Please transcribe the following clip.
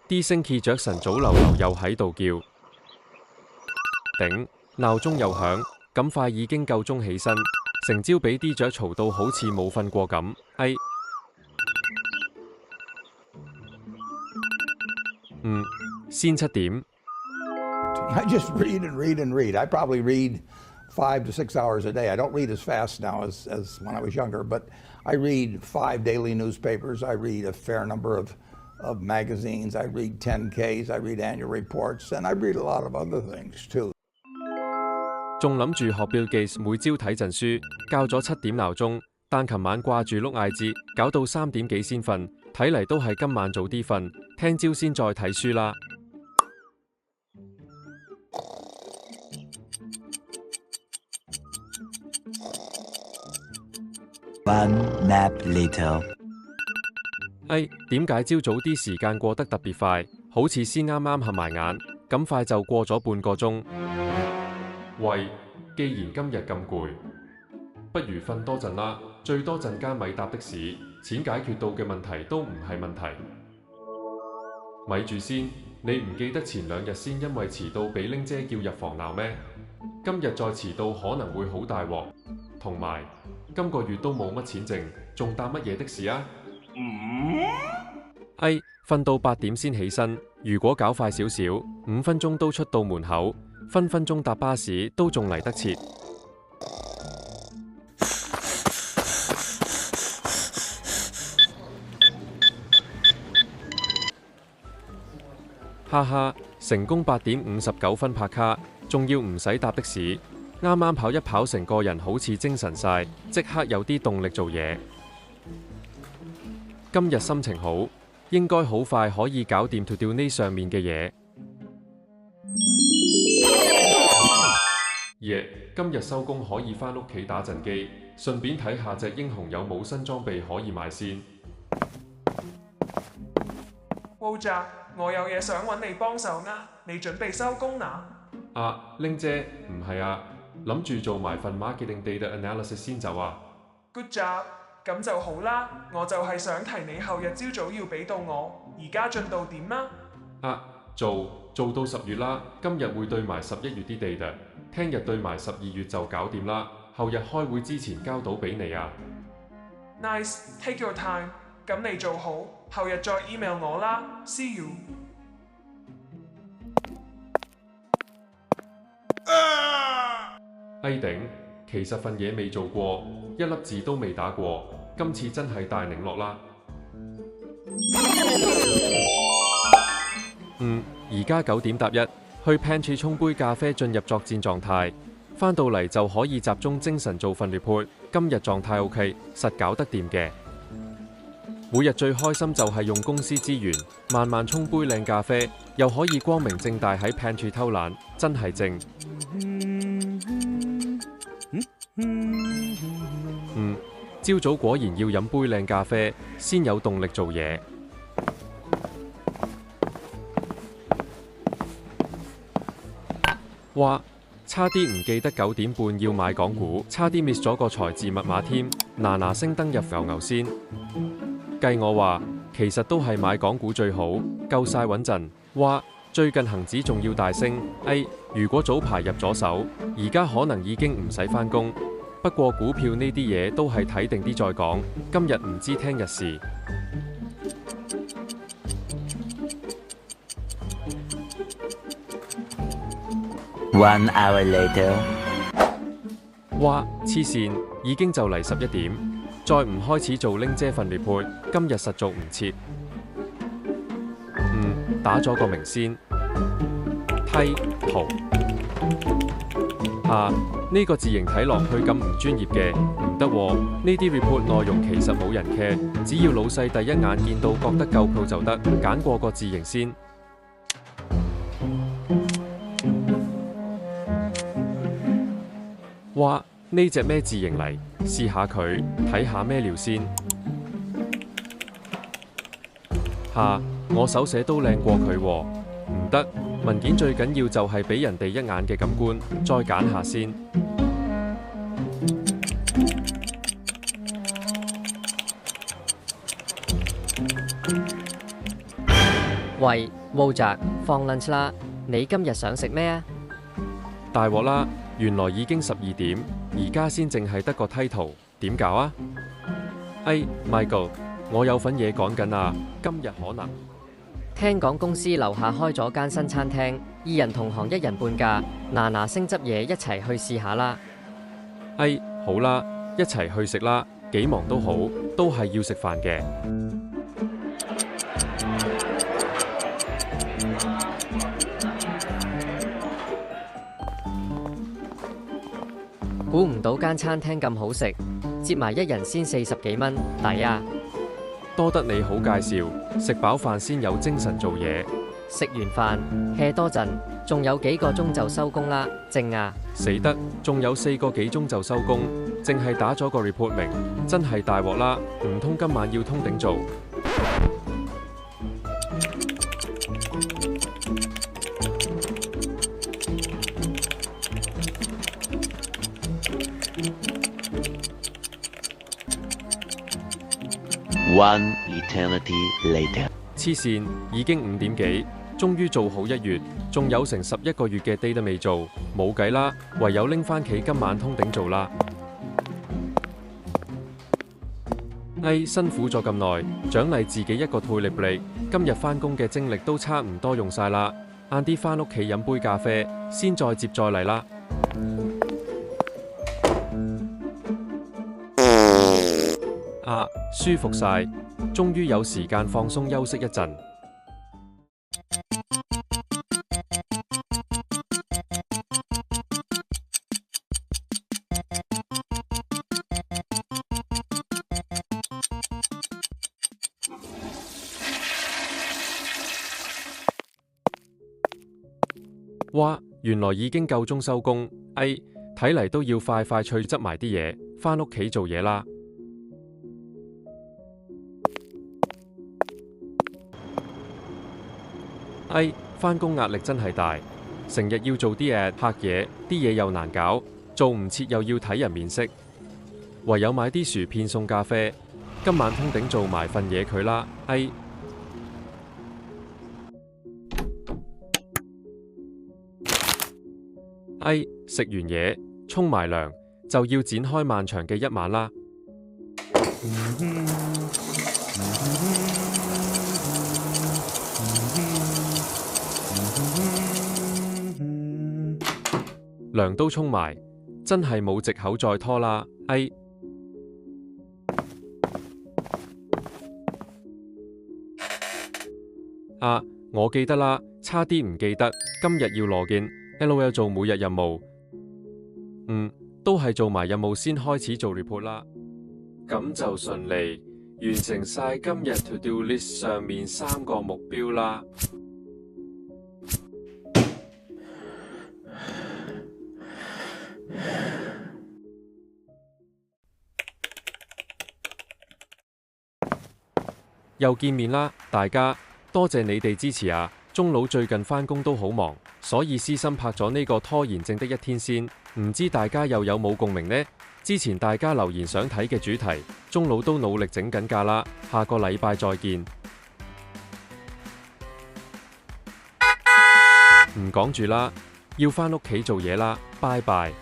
啲星期着晨早流流又喺度叫，頂鬧鐘又響，咁快已經夠鐘起身，成朝俾啲雀嘈到好似冇瞓過咁，先7點。I just read and read and read. I probably read 5 to 6 hours a day. I don't read as fast now as when I was younger, but I read 5 daily newspapers. I read a fair number of magazines. I read 10Ks. I read annual reports, and I read a lot of other things too. 仲諗住學 Bill Gates 每朝睇陣書，校咗7點鬧鐘，但琴晚掛住碌艾節，搞到3點幾先瞓，睇嚟都係今晚早啲瞓，聽朝先再睇書啦。One nap later。點解朝早啲時間過得特別快？好似先啱啱合埋眼，咁快就過咗半個鐘。喂，既然今日咁攰，不如瞓多陣啦，最多陣間咪搭的士，錢解決到嘅問題都唔係問題。咪住先，你唔記得前2日先因為遲到俾玲姐叫入房鬧咩？今日再遲到可能會好大鑊，同埋今個月都冇乜錢剩，仲搭乜嘢的士啊？瞓到8點先起身，如果搞快少少，5分鐘都出到門口，分分鐘搭巴士都仲嚟得切。哈哈，成功8點59分拍卡，仲要唔使搭的士，啱啱跑一跑，成個人好似精神晒，即刻有啲動力做嘢。今日心情好，應該好快可以搞掂 to do 呢上面嘅嘢。今日收工可以返屋企打陣機，順便睇下隻英雄有冇新裝備可以買先。Wojak，我有嘢想揾你幫手啊，你準備收工啦？玲姐，唔係啊，諗住做埋份 marketing data analysis 先走啊。Good job，咁就好啦，我就係想提你後日朝早要俾到我，而家進度點啊？做到10月啦，今日會對埋11月啲 data， 聽日對埋12月就搞掂啦，後日開會之前交到俾你啊。Nice，take your time， 咁你做好，後日再 email 我啦 ，see you。頂，其實份嘢未做過，一粒字都未打過，今次真係大檸樂啦。而家9點搭1，去 pantry 沖杯咖啡進入作戰狀態，返到嚟就可以集中精神做份 report。今日狀態 OK， 實搞得掂嘅。每日最開心就係用公司資源，慢慢沖杯靚咖啡，又可以光明正大喺 pantry 偷懶，真係正。朝早果然要飲杯靚咖啡，先有動力做嘢。哇！差啲唔記得9點半要買港股，差啲 miss 咗個財字密碼添。嗱聲登入牛先。計我話，其實都係買港股最好，夠晒穩陣。哇！最近恒指仲要大升，如果早排入咗手，而家可能已經唔使返工。不過股票呢啲嘢都係睇定啲再講，今日唔知聽日事。1 hour later。哇！黐線，已經就嚟11點，再唔開始做玲姐份 report， 今日實做唔切。打咗個名先。梯圖呢個字形睇落去咁唔專業嘅，唔得喎。呢啲 report 內容其實冇人 care， 只要老細第一眼見到覺得夠 pro 就得，揀過個字形先。哇！呢隻咩字形嚟？試下佢，睇下咩料先。我手寫都靚過佢喎，唔得。文件最緊要就係俾人哋一眼嘅感官，再揀下先。喂，Wojak，放 lunch 啦！你今日想食咩啊？大鑊啦！原來已經12點，而家先淨係得個梯圖，點搞啊？哎 ，Michael， 我有份嘢趕緊啊，今日可能。聽講公司樓下開咗間新餐廳，2人同行1人半價，嗱聲執嘢一齊去試下啦。哎，好啦，一齊去食啦，幾忙都好，都係要食飯嘅。估唔到間餐廳咁好食，接埋1人先40幾蚊，抵啊！多得你好介紹，食飽飯先有精神做嘢。食完飯 hea 多陣，仲有幾個鐘就收工啦，正啊！死得，仲有4個幾鐘就收工，淨係打咗個 report 明，真係大鑊啦！唔通今晚要通頂做？One eternity later。黐線，已經5點幾，終於做好1月，仲有成11個月嘅 data 未做，冇計啦，唯有拎返企今晚通頂做啦。哎，辛苦咗咁耐，獎勵自己一個退力 break， 今日返工嘅精力都差唔多用晒啦，晏啲返屋企飲杯咖啡，先再接再厲啦。啊，舒服晒，終於有時間放鬆休息一陣。哇，原來已經夠鐘收工，哎，睇嚟都要快快脆執埋啲嘢，返屋企做嘢啦。哎，返工壓力真係大，成日要做啲嘢拍嘢，啲嘢又難搞，做唔切又要睇人面色，唯有買啲薯片送咖啡。今晚通頂做埋份嘢佢啦，哎。哎，食完嘢，沖埋涼，就要展開漫長嘅一晚啦。涼都沖埋，真係冇藉口再拖啦，哎。啊，我記得啦，差啲唔記得，今日要攞件。LOL 做每日任務，都係做埋任務先開始做 report 啦。咁就順利完成晒今日 to do list 上面3個目標啦。又見面啦，大家多謝你哋支持啊！鐘佬最近返工都好忙，所以私心拍咗呢個拖延症的一天先，唔知大家又有冇共鳴呢？之前大家留言想睇嘅主題，鐘佬都努力整緊架啦，下個禮拜再見。唔講住啦，要返屋企做嘢啦，拜拜。